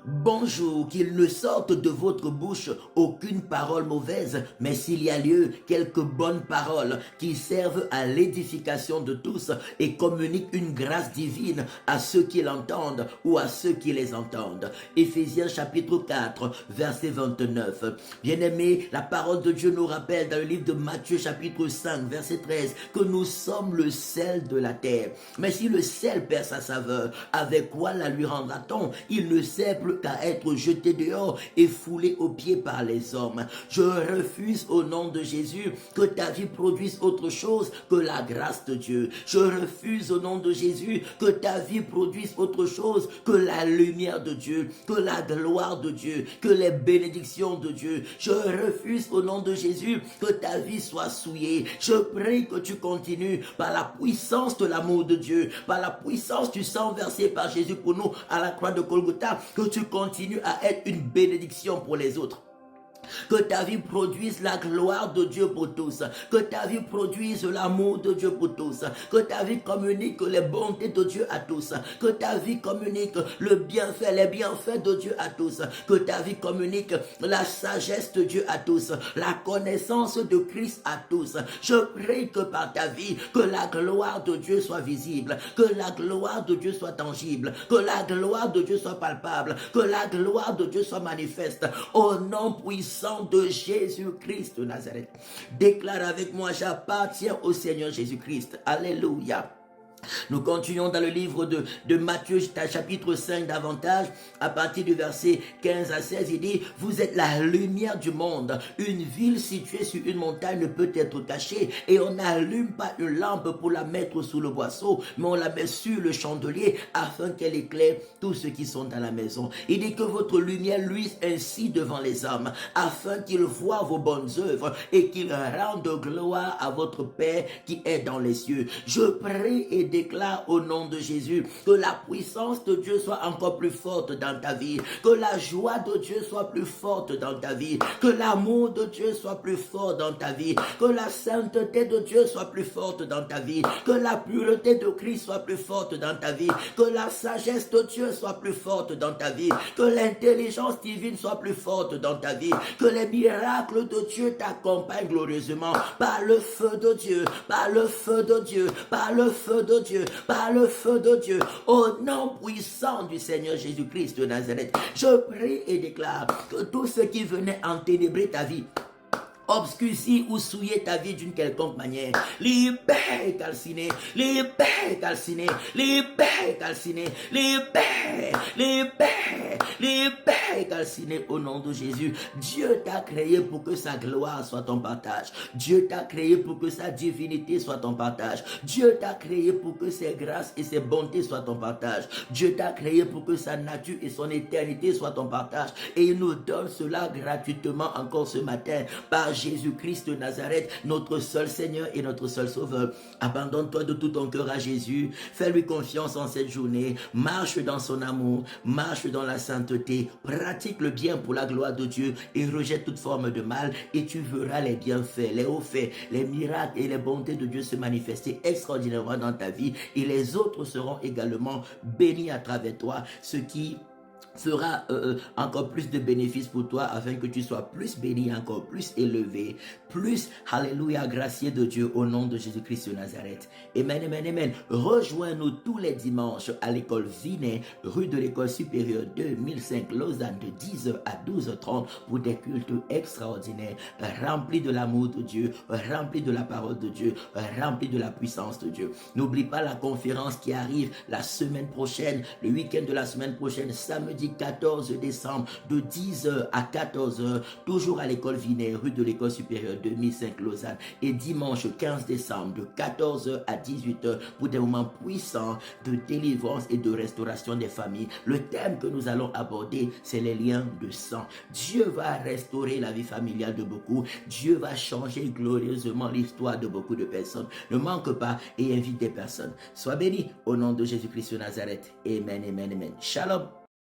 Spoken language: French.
bonjour, qu'il ne sorte de votre bouche aucune parole mauvaise, mais s'il y a lieu, quelques bonnes paroles qui servent à l'édification de tous et communiquent une grâce divine à ceux qui l'entendent ou à ceux qui les entendent. Éphésiens chapitre 4, verset 29. Bien-aimés, la parole de Dieu nous rappelle dans le livre de Matthieu chapitre 5, verset 13, que nous sommes le sel de la terre. Mais si le sel perd sa saveur, avec quoi la lui rendra-t-on? Il ne sert plus qu'à être jeté dehors et foulé aux pieds par les hommes. Je refuse au nom de Jésus que ta vie produise autre chose que la grâce de Dieu. Je refuse au nom de Jésus que ta vie produise autre chose que la lumière de Dieu, que la gloire de Dieu, que les bénédictions de Dieu. Je refuse au nom de Jésus que ta vie soit souillée. Je prie que tu continues par la puissance de l'amour de Dieu, par la puissance du sang versé par Jésus pour nous à la croix de Golgotha, que tu continues à être une bénédiction pour les autres. Que ta vie produise la gloire de Dieu pour tous. Que ta vie produise l'amour de Dieu pour tous. Que ta vie communique les bontés de Dieu à tous. Que ta vie communique le bienfait, les bienfaits de Dieu à tous. Que ta vie communique la sagesse de Dieu à tous. La connaissance de Christ à tous. Je prie que par ta vie, que la gloire de Dieu soit visible. Que la gloire de Dieu soit tangible. Que la gloire de Dieu soit palpable. Que la gloire de Dieu soit manifeste. Au nom puissant de Jésus-Christ de Nazareth. Déclare avec moi, j'appartiens au Seigneur Jésus-Christ. Alléluia. Nous continuons dans le livre de Matthieu, chapitre 5 davantage, à partir du verset 15 à 16, il dit, vous êtes la lumière du monde. Une ville située sur une montagne ne peut être cachée et on n'allume pas une lampe pour la mettre sous le boisseau, mais on la met sur le chandelier afin qu'elle éclaire tous ceux qui sont dans la maison. Il dit que votre lumière luise ainsi devant les hommes, afin qu'ils voient vos bonnes œuvres et qu'ils rendent gloire à votre Père qui est dans les cieux. Je prie et déclare au nom de Jésus que la puissance de Dieu soit encore plus forte dans ta vie, que la joie de Dieu soit plus forte dans ta vie, que l'amour de Dieu soit plus fort dans ta vie, que la sainteté de Dieu soit plus forte dans ta vie, que la pureté de Christ soit plus forte dans ta vie, que la sagesse de Dieu soit plus forte dans ta vie, que l'intelligence divine soit plus forte dans ta vie, que les miracles de Dieu t'accompagnent glorieusement par le feu de Dieu, par le feu de Dieu, par le feu de Dieu, par le feu de Dieu, au nom puissant du Seigneur Jésus-Christ de Nazareth. Je prie et déclare que tout ce qui venait enténébrer ta vie, obscurcir ou souiller ta vie d'une quelconque manière, libère calciné, libère calciné, libère calciné, libère, libère, libère calciné au nom de Jésus. Dieu t'a créé pour que sa gloire soit ton partage. Dieu t'a créé pour que sa divinité soit ton partage. Dieu t'a créé pour que ses grâces et ses bontés soient ton partage. Dieu t'a créé pour que sa nature et son éternité soient ton partage. Et il nous donne cela gratuitement encore ce matin par Jésus-Christ de Nazareth, notre seul Seigneur et notre seul Sauveur. Abandonne-toi de tout ton cœur à Jésus. Fais-lui confiance en cette journée. Marche dans son amour. Marche dans la sainteté. Pratique le bien pour la gloire de Dieu et rejette toute forme de mal et tu verras les bienfaits, les hauts faits, les miracles et les bontés de Dieu se manifester extraordinairement dans ta vie et les autres seront également bénis à travers toi, ce qui fera encore plus de bénéfices pour toi afin que tu sois plus béni, encore plus élevé, plus, alléluia, gracié de Dieu au nom de Jésus-Christ de Nazareth. Amen, amen, amen. Rejoins-nous tous les dimanches à l'école Vinet, rue de l'école supérieure 2005 Lausanne de 10h à 12h30 pour des cultes extraordinaires, remplis de l'amour de Dieu, remplis de la parole de Dieu, remplis de la puissance de Dieu. N'oublie pas la conférence qui arrive la semaine prochaine, le week-end de la semaine prochaine, samedi 14 décembre de 10h à 14h, toujours à l'école Vinet, rue de l'école supérieure 2005 Lausanne, et dimanche 15 décembre de 14h à 18h pour des moments puissants de délivrance et de restauration des familles. Le thème que nous allons aborder, c'est les liens de sang. Dieu va restaurer la vie familiale de beaucoup. Dieu va changer glorieusement l'histoire de beaucoup de personnes. Ne manque pas et invite des personnes. Sois béni au nom de Jésus-Christ de Nazareth. Amen, amen, amen. Shalom.